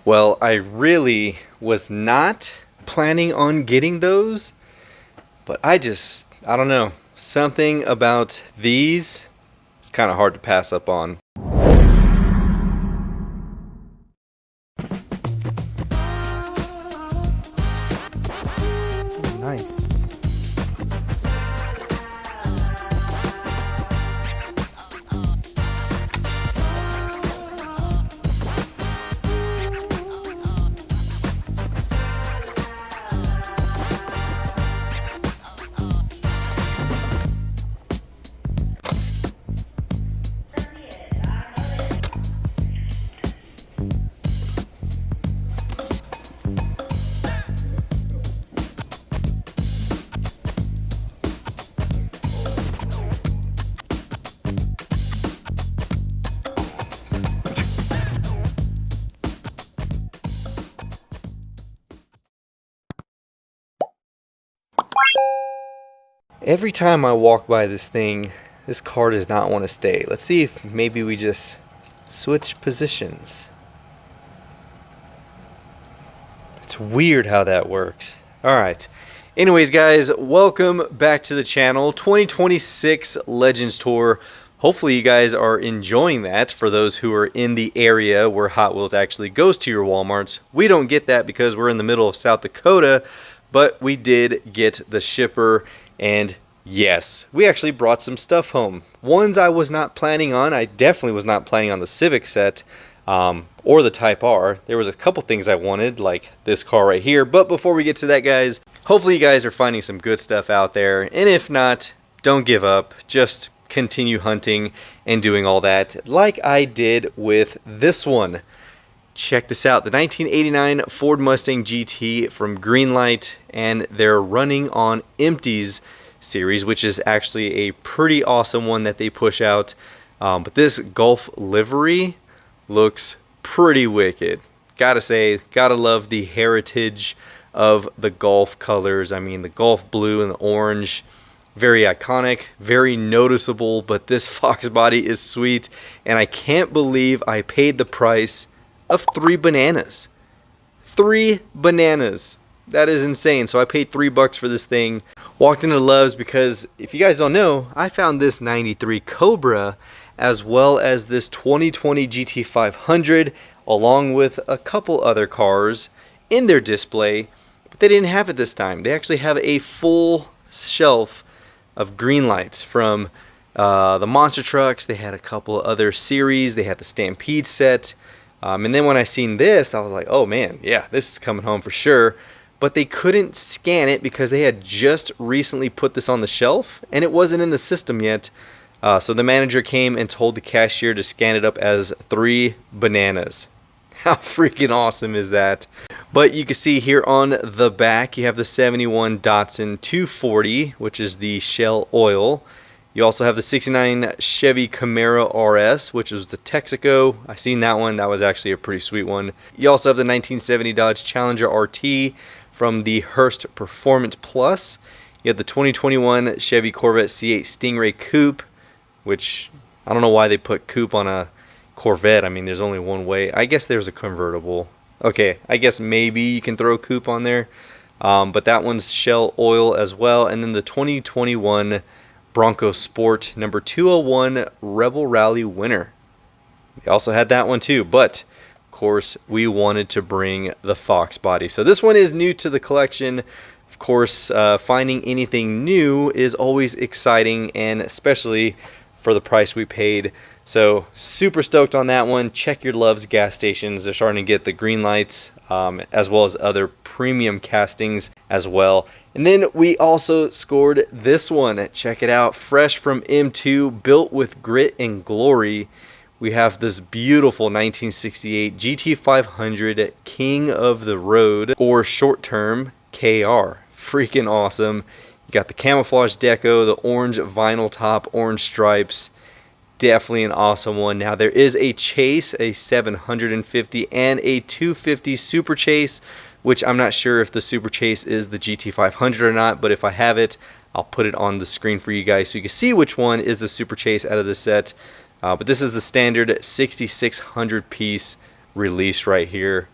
Well, I really was not planning on getting those, but I don't know. Something about these, it's kind of hard to pass up on. Nice. Every time I walk by this thing, this car does not want to stay. Let's see if maybe we just switch positions. It's weird how that works. Alright. Anyways, guys, welcome back to the channel. 2026 Legends Tour. Hopefully you guys are enjoying that for those who are in the area where Hot Wheels actually goes to your Walmarts. We don't get that because we're in the middle of South Dakota, but we did get the shipper. And yes, we actually brought some stuff home. Ones I was not planning on. I definitely was not planning on the Civic set or the Type R. There was a couple things I wanted, like this car right here. But before we get to that, guys, hopefully you guys are finding some good stuff out there. And if not, don't give up. Just continue hunting and doing all that like I did with this one. Check this out, the 1989 Ford Mustang GT from Greenlight, and they're running on Empties series, which is actually a pretty awesome one that they push out. But this Gulf livery looks pretty wicked. Gotta say, gotta love the heritage of the Gulf colors. I mean, the Gulf blue and the orange, very iconic, very noticeable, but this Fox body is sweet, and I can't believe I paid the price of 3 bananas. 3 bananas. That is insane. So I paid $3 for this thing. Walked into Love's because, if you guys don't know, I found this 93 Cobra as well as this 2020 GT500 along with a couple other cars in their display, but they didn't have it this time. They actually have a full shelf of Greenlights from the monster trucks. They had a couple other series. They had the Stampede set. And then when I seen this, I was like, oh man, yeah, this is coming home for sure. But they couldn't scan it because they had just recently put this on the shelf and it wasn't in the system yet. So the manager came and told the cashier to scan it up as 3 bananas. How freaking awesome is that? But you can see here on the back, you have the 71 Datsun 240, which is the Shell Oil. You also have the 69 Chevy Camaro RS, which was the Texaco. I seen that one. That was actually a pretty sweet one. You also have the 1970 Dodge Challenger RT from the Hearst Performance Plus. You have the 2021 Chevy Corvette C8 Stingray Coupe, which I don't know why they put coupe on a Corvette. I mean, there's only one way. I guess there's a convertible. Okay, I guess maybe you can throw coupe on there. But that one's Shell Oil as well. And then the 2021 Bronco Sport number 201 Rebel Rally winner. We also had that one too, but of course we wanted to bring the Fox body. So this one is new to the collection. Of course, finding anything new is always exciting, and especially for the price we paid. So super stoked on that one. Check your Love's gas stations. They're starting to get the Greenlights as well as other premium castings as well. And then we also scored this one. Check it out. Fresh from M2, built with grit and glory. We have this beautiful 1968 GT500 King of the Road, or short term KR. Freaking awesome. You got the camouflage deco, the orange vinyl top, orange stripes. Definitely an awesome one. Now there is a chase, a 750 and a 250 Super Chase, which I'm not sure if the Super Chase is the GT500 or not, but if I have it, I'll put it on the screen for you guys so you can see which one is the Super Chase out of the set. But this is the standard 6600 piece release right here.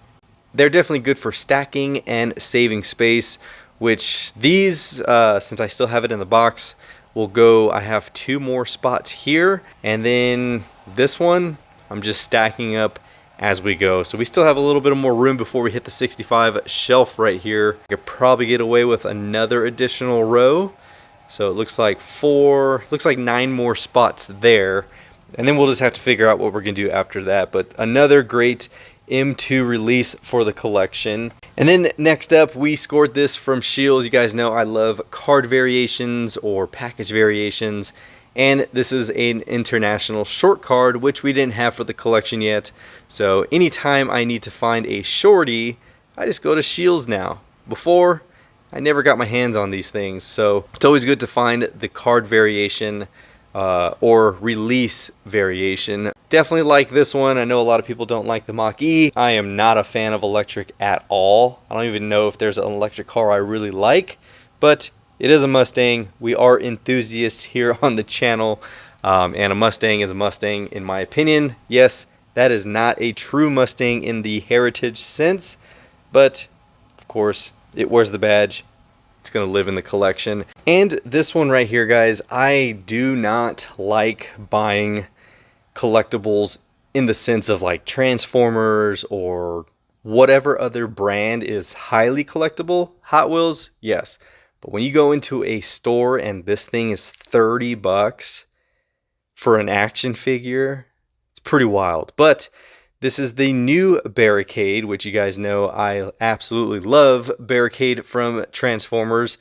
they're definitely good for stacking and saving space, which these, since I still have it in the box, will go. I have 2 more spots here, and then this one I'm just stacking up as we go. So we still have a little bit of more room before we hit the 65 shelf right here. I could probably get away with another additional row. So it looks like 9 more spots there. And then we'll just have to figure out what we're gonna do after that. But another great M2 release for the collection. And then next up, we scored this from Shields. You guys know I love card variations or package variations. And this is an international short card, which we didn't have for the collection yet. So anytime I need to find a shorty, I just go to Shields now. Before, I never got my hands on these things. So it's always good to find the card variation or release variation. Definitely like this one. I know a lot of people don't like the Mach-E. I am not a fan of electric at all. I don't even know if there's an electric car I really like, but it is a Mustang. We are enthusiasts here on the channel, and a Mustang is a Mustang in my opinion. Yes, that is not a true Mustang in the heritage sense, but of course it wears the badge. It's gonna live in the collection. And this one right here, guys, I do not like buying collectibles in the sense of like Transformers or whatever other brand is highly collectible. Hot Wheels, yes. But when you go into a store and this thing is 30 bucks for an action figure, it's pretty wild. But this is the new Barricade, which you guys know I absolutely love Barricade from Transformers,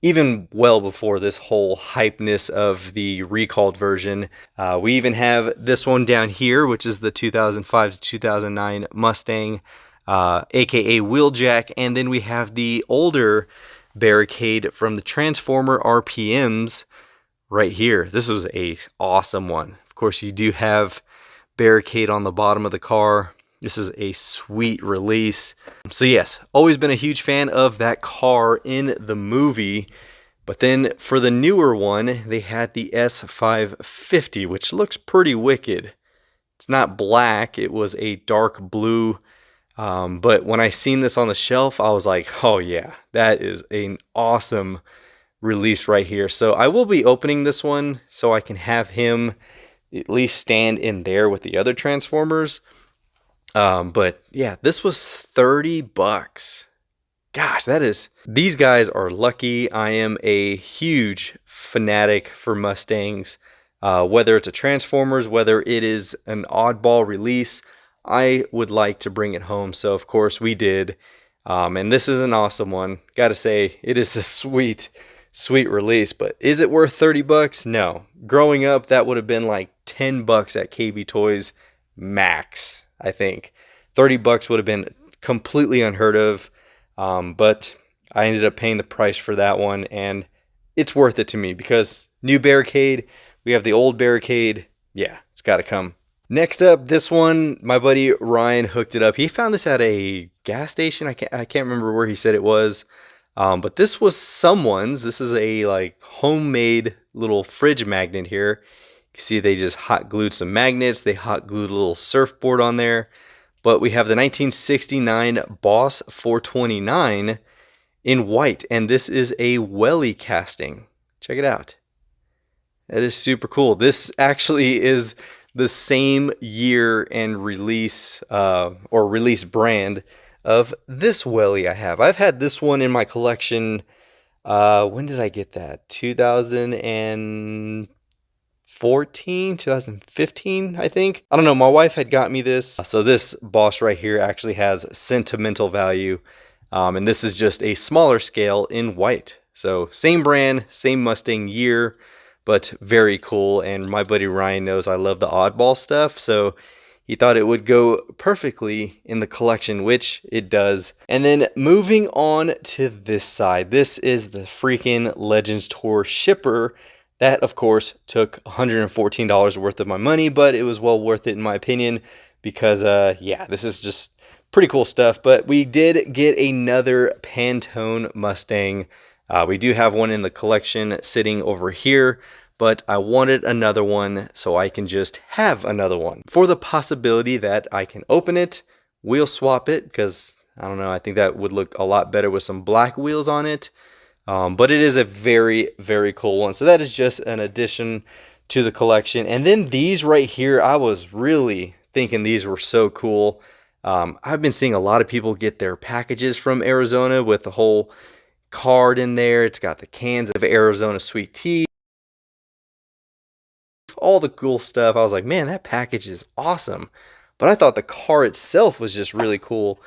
even well before this whole hypeness of the recalled version. We even have this one down here, which is the 2005 to 2009 Mustang, aka Wheeljack, and then we have the older Barricade from the Transformer RPMs right here. This was a awesome one. Of course, you do have Barricade on the bottom of the car. This is a sweet release. So yes, always been a huge fan of that car in the movie. But then for the newer one, they had the S550, which looks pretty wicked. It's not black, it was a dark blue. But when I seen this on the shelf, I was like, oh yeah, that is an awesome release right here. So I will be opening this one so I can have him at least stand in there with the other Transformers. But yeah, this was 30 bucks. Gosh, these guys are lucky. I am a huge fanatic for Mustangs. Whether it's a Transformers, whether it is an oddball release, I would like to bring it home. So of course we did. And this is an awesome one. Gotta say, it is a sweet release, but is it worth 30 bucks? No. Growing up, that would have been like 10 bucks at KB Toys max, I think. 30 bucks would have been completely unheard of. But I ended up paying the price for that one, and it's worth it to me because new Barricade, we have the old Barricade. Yeah, it's got to come. Next up, this one, my buddy Ryan hooked it up. He found this at a gas station. I can't remember where he said it was. But this was someone's. This is a like homemade little fridge magnet here. You see they just hot glued some magnets. They hot glued a little surfboard on there. But we have the 1969 Boss 429 in white. And this is a welly casting. Check it out. That is super cool. This actually is the same year and release or release brand of this welly I have. I've had this one in my collection. When did I get that? 2014, 2015, I think. I don't know. My wife had got me this. So this Boss right here actually has sentimental value. And this is just a smaller scale in white. So same brand, same Mustang year, but very cool. And my buddy Ryan knows I love the oddball stuff. So he thought it would go perfectly in the collection, which it does. And then moving on to this side, this is the freaking Legends Tour shipper. That, of course, took $114 worth of my money, but it was well worth it in my opinion because, yeah, this is just pretty cool stuff. But we did get another Pantone Mustang. We do have one in the collection sitting over here, but I wanted another one so I can just have another one. For the possibility that I can open it, wheel swap it, because I don't know. I think that would look a lot better with some black wheels on it. But it is a very, very cool one. So that is just an addition to the collection. And then these right here, I was really thinking these were so cool. I've been seeing a lot of people get their packages from Arizona with the whole card in there. It's got the cans of Arizona sweet tea, all the cool stuff. I was like, man, that package is awesome. But I thought the car itself was just really cool.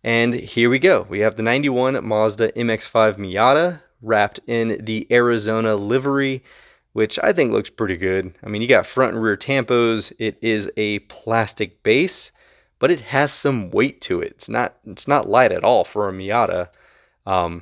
And here we go. We have the 91 Mazda MX-5 Miata wrapped in the Arizona livery, which I think looks pretty good. I mean, you got front and rear tampos. It is a plastic base, but it has some weight to it. It's not light at all for a Miata. But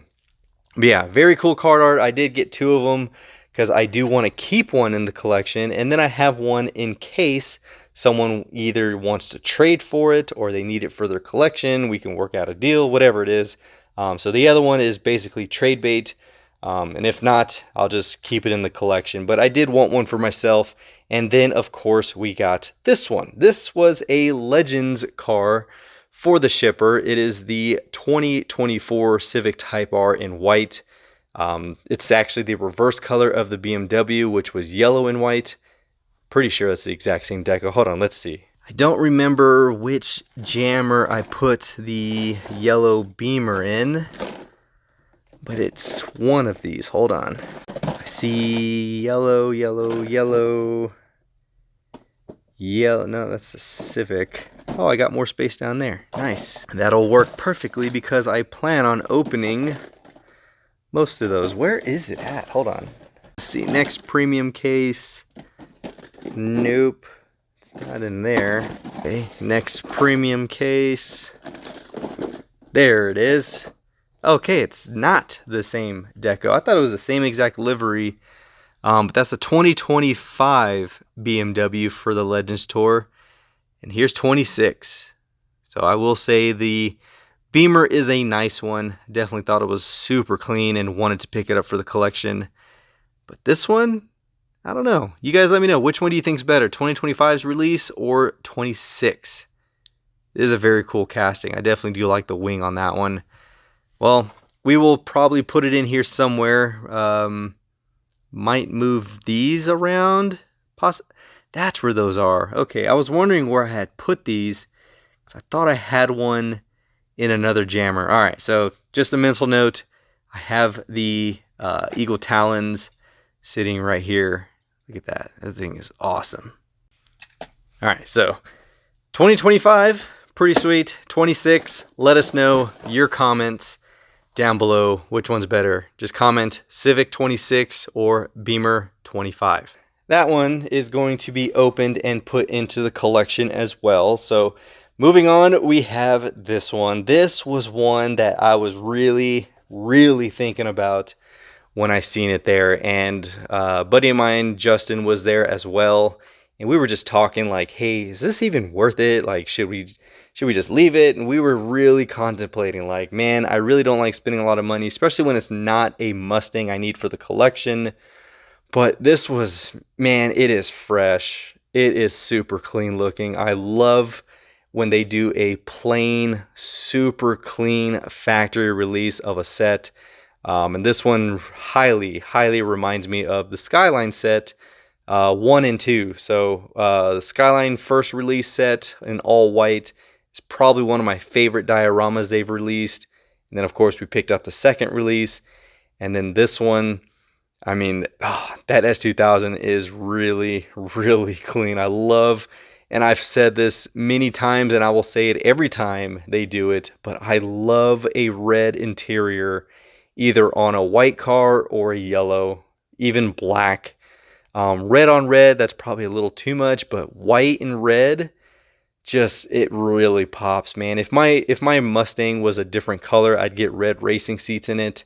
yeah, very cool card art. I did get 2 of them because I do want to keep one in the collection, and then I have one in case someone either wants to trade for it or they need it for their collection. We can work out a deal, whatever it is. So the other one is basically trade bait. And if not, I'll just keep it in the collection. But I did want one for myself. And then, of course, we got this one. This was a Legends car for the shipper. It is the 2024 Civic Type R in white. It's actually the reverse color of the BMW, which was yellow and white. Pretty sure that's the exact same deco. Hold on, let's see. I don't remember which jammer I put the yellow Beamer in, but it's one of these. Hold on. I see yellow, yellow, yellow, yellow. No, that's the Civic. Oh, I got more space down there. Nice. That'll work perfectly because I plan on opening most of those. Where is it at? Hold on. Let's see. Next premium case. Nope. It's not in there. Okay. Next premium case. There it is. Okay, it's not the same deco. I thought it was the same exact livery. But that's the 2025 BMW for the Legends Tour. And here's 26. So I will say the Beamer is a nice one. Definitely thought it was super clean and wanted to pick it up for the collection. But this one, I don't know. You guys let me know. Which one do you think is better? 2025's release or 26? It is a very cool casting. I definitely do like the wing on that one. Well, we will probably put it in here somewhere. Might move these around. That's where those are. Okay, I was wondering where I had put these because I thought I had one in another jammer. All right, so just a mental note. I have the Eagle Talons sitting right here. Look at that. That thing is awesome. All right, so 2025, pretty sweet. 26, let us know your comments down below. Which one's better? Just comment Civic 26 or Beamer 25. That one is going to be opened and put into the collection as well. So moving on, we have this one. This was one that I was really thinking about when I seen it there. And a buddy of mine, Justin, was there as well. And we were just talking like, hey, is this even worth it? Like, should we just leave it? And we were really contemplating like, man, I really don't like spending a lot of money, especially when it's not a Mustang I need for the collection. But this was, man, it is fresh. It is super clean looking. I love when they do a plain, super clean factory release of a set. And this one highly reminds me of the Skyline set 1 and 2. So the Skyline first release set in all white is probably one of my favorite dioramas they've released. And then, of course, we picked up the second release. And then this one, I mean, that S2000 is really clean. I love, and I've said this many times, and I will say it every time they do it, but I love a red interior, either on a white car or a yellow, even black. Red on red, that's probably a little too much, but white and red, just, it really pops, man. If my Mustang was a different color, I'd get red racing seats in it.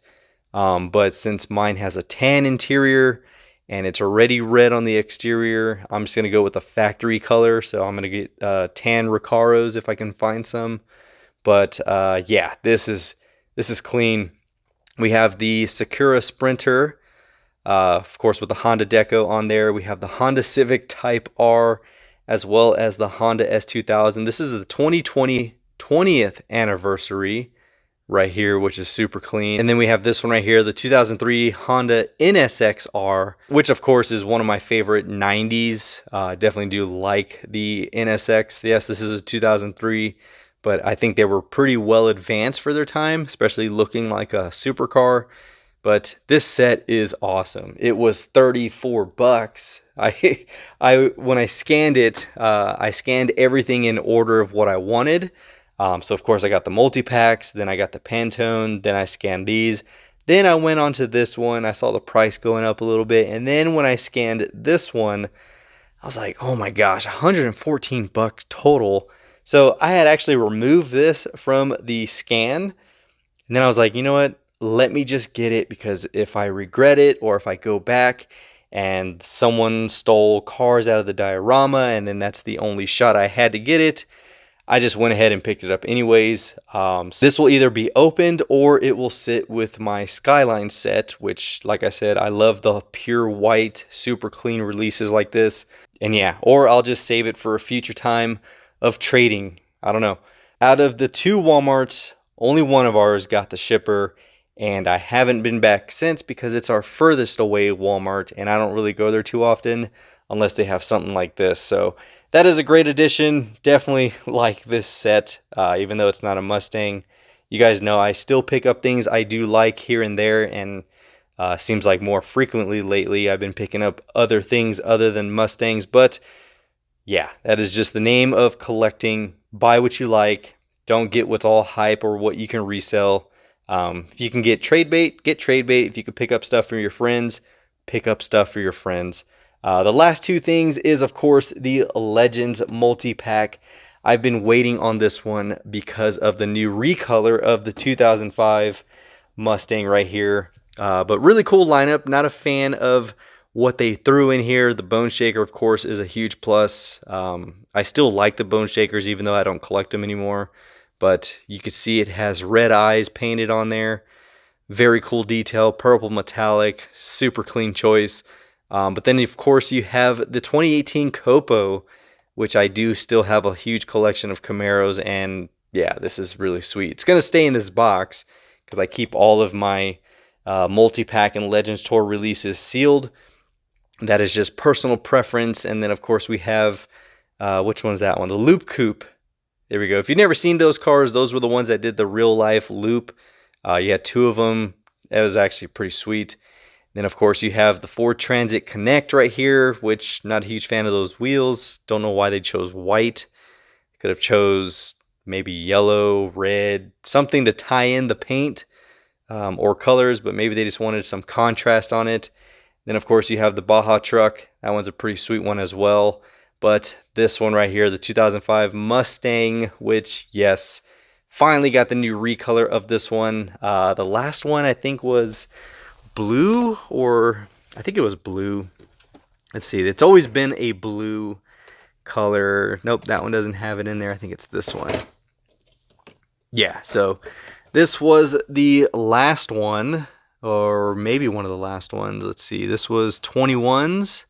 But since mine has a tan interior and it's already red on the exterior, I'm just going to go with the factory color. So I'm going to get tan Recaros if I can find some. But yeah, this is clean. We have the Sakura Sprinter, of course, with the Honda deco on there. We have the Honda Civic Type R as well as the Honda S2000. This is the 2020 20th anniversary right here, which is super clean. And then we have this one right here, the 2003 Honda NSX-R, which of course is one of my favorite 90s. Definitely do like the NSX. Yes, this is a 2003, but I think they were pretty well advanced for their time, especially looking like a supercar. But this set is awesome. It was 34 bucks. When I scanned it, I scanned everything in order of what I wanted. So of course I got the multi-packs, then I got the Pantone, then I scanned these. Then I went on to this one. I saw the price going up a little bit. And then when I scanned this one, I was like, oh my gosh, 114 bucks total. So I had actually removed this from the scan. And then I was like, you know what? Let me just get it, because if I regret it, or if I go back and someone stole cars out of the diorama and then that's the only shot I had to get it, I just went ahead and picked it up anyways. So this will either be opened or it will sit with my Skyline set, which, like I said, I love the pure white, super clean releases like this. And yeah, or I'll just save it for a future time of trading. I don't know. Out of the 2 Walmarts, only one of ours got the shipper, and I haven't been back since because it's our furthest away Walmart, and I don't really go there too often unless they have something like this. So that is a great addition. Definitely like this set, even though it's not a Mustang. You guys know I still pick up things I do like here and there, and seems like more frequently lately I've been picking up other things other than Mustangs. But yeah, that is just the name of collecting. Buy what you like. Don't get what's all hype or what you can resell. If you can get trade bait, get trade bait. If you can pick up stuff for your friends, pick up stuff for your friends. The last 2 things is, of course, the Legends multi-pack. I've been waiting on this one because of the new recolor of the 2005 Mustang right here. But really cool lineup. Not a fan of what they threw in here. The bone shaker, of course, is a huge plus. I still like the bone shakers, even though I don't collect them anymore. But you can see it has red eyes painted on there. Very cool detail, purple metallic, super clean choice. But then, of course, you have the 2018 Copo, which I do still have a huge collection of Camaros. And yeah, this is really sweet. It's going to stay in this box because I keep all of my multi-pack and Legends Tour releases sealed. That is just personal preference. And then, of course, we have, which one's that one? The Loop Coupe. There we go. If you've never seen those cars, those were the ones that did the real life loop. You had 2 of them. That was actually pretty sweet. Then, of course, you have the Ford Transit Connect right here, which not a huge fan of those wheels. Don't know why they chose white. Could have chose maybe yellow, red, something to tie in the paint or colors, but maybe they just wanted some contrast on it. Then, of course, you have the Baja truck. That one's a pretty sweet one as well. But this one right here, the 2005 Mustang, which, yes, finally got the new recolor of this one. The last one, I think, was blue, or I think it was blue. Let's see. It's always been a blue color. Nope, that one doesn't have it in there. I think it's this one. Yeah, so this was the last one, or maybe one of the last ones. Let's see. This was 21s.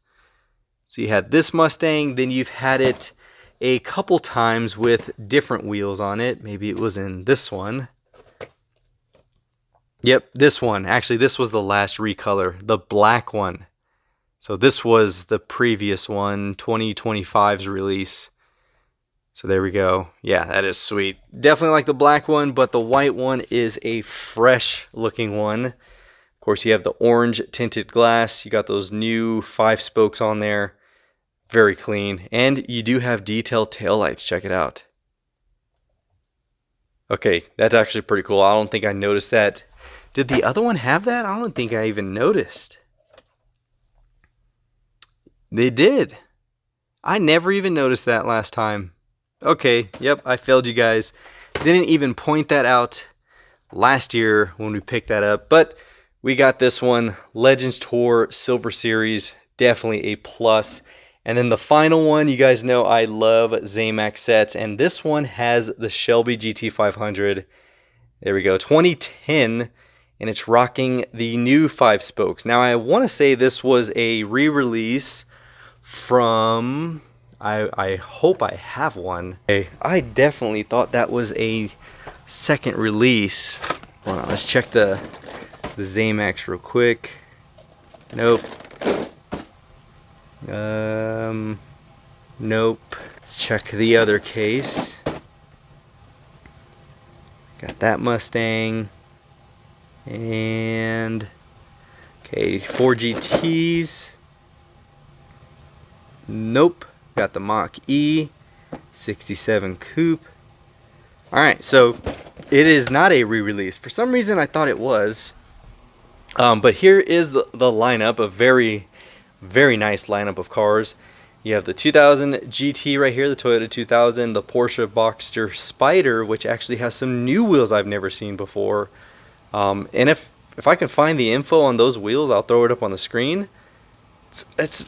So you had this Mustang, then you've had it a couple times with different wheels on it. Maybe it was in this one. Yep, this one. Actually, this was the last recolor, the black one. So this was the previous one, 2025's release. So there we go. Yeah, that is sweet. Definitely like the black one, but the white one is a fresh looking one. Of course, you have the orange tinted glass. You got those new 5 spokes on there. Very clean. And you do have detailed taillights. Check it out. Okay, that's actually pretty cool. I don't think I noticed that. Did the other one have that? I don't think I even noticed. They did. I never even noticed that last time. Okay, yep, I failed you guys. Didn't even point that out last year when we picked that up. But we got this one, Legends Tour Silver Series. Definitely a plus. And then the final one, you guys know I love Zamac sets, and this one has the Shelby GT500. There we go, 2010, and it's rocking the new 5 spokes. Now I want to say this was a re-release from, I hope I have one. Okay, I definitely thought that was a second release. Hold on, let's check the Zamacs real quick. Nope. Nope. Let's check the other case. Got that Mustang. And okay, 4 GTs. Nope. Got the Mach-E, 67 coupe. Alright, so it is not a re-release. For some reason I thought it was. But here is the lineup, a very, very nice lineup of cars. You have the 2000 GT right here, the Toyota 2000, the Porsche Boxster Spyder, which actually has some new wheels I've never seen before. And if I can find the info on those wheels, I'll throw it up on the screen.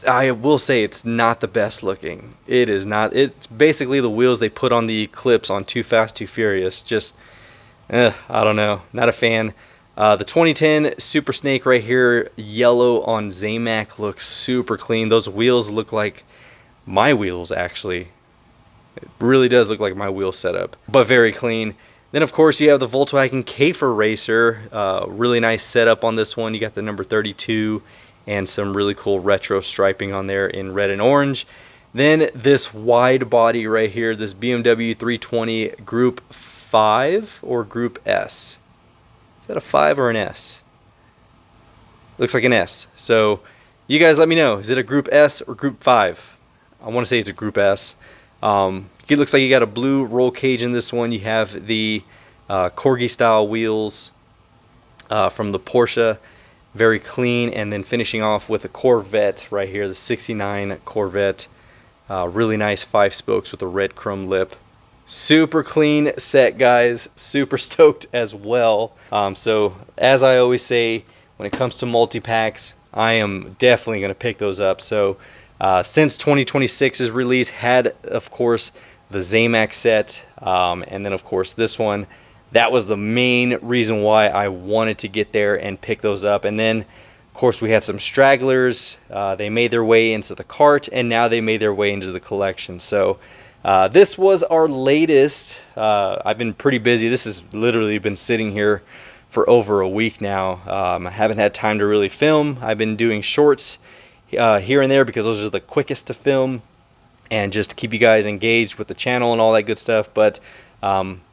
I will say it's not the best looking. It is not. It's basically the wheels they put on the Eclipse on Too Fast, Too Furious. Just, I don't know. Not a fan. The 2010 Super Snake right here, yellow on Zamac, looks super clean. Those wheels look like my wheels, actually. It really does look like my wheel setup, but very clean. Then, of course, you have the Volkswagen Käfer Racer. Really nice setup on this one. You got the number 32 and some really cool retro striping on there in red and orange. Then this wide body right here, this BMW 320 Group 5 or Group S. Is that a 5 or an S? Looks like an S. So you guys let me know. Is it a Group S or Group 5? I want to say it's a Group S. It looks like you got a blue roll cage in this one. You have the Corgi style wheels from the Porsche. Very clean. And then finishing off with a Corvette right here, the 69 Corvette. Really nice 5 spokes with a red chrome lip. Super clean set, guys. Super stoked as well. So as I always say, when it comes to multi-packs, I am definitely going to pick those up. So since 2026's release had, of course, the Zamac set, and then of course this one. That was the main reason why I wanted to get there and pick those up. And then, of course, we had some stragglers. They made their way into the cart, and now they made their way into the collection. So this was our latest. I've been pretty busy. This has literally been sitting here for over a week now. I haven't had time to really film. I've been doing shorts here and there because those are the quickest to film and just to keep you guys engaged with the channel and all that good stuff. But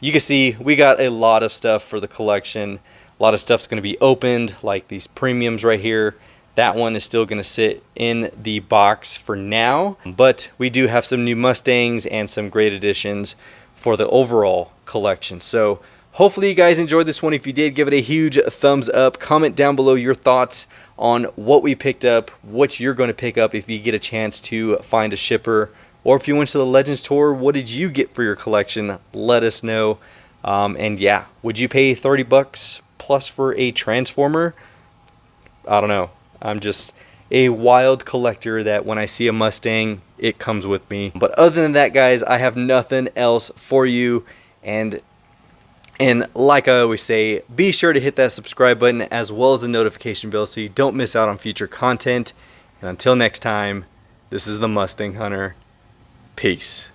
you can see we got a lot of stuff for the collection. A lot of stuff's going to be opened, like these premiums right here. That one is still going to sit in the box for now, but we do have some new Mustangs and some great additions for the overall collection. So hopefully you guys enjoyed this one. If you did, give it a huge thumbs up. Comment down below your thoughts on what we picked up, what you're going to pick up if you get a chance to find a shipper, or if you went to the Legends Tour, what did you get for your collection? Let us know. And yeah, would you pay 30 bucks plus for a Transformer? I don't know. I'm just a wild collector that when I see a Mustang, it comes with me. But other than that, guys, I have nothing else for you. And like I always say, be sure to hit that subscribe button as well as the notification bell so you don't miss out on future content. And until next time, this is the Mustang Hunter. Peace.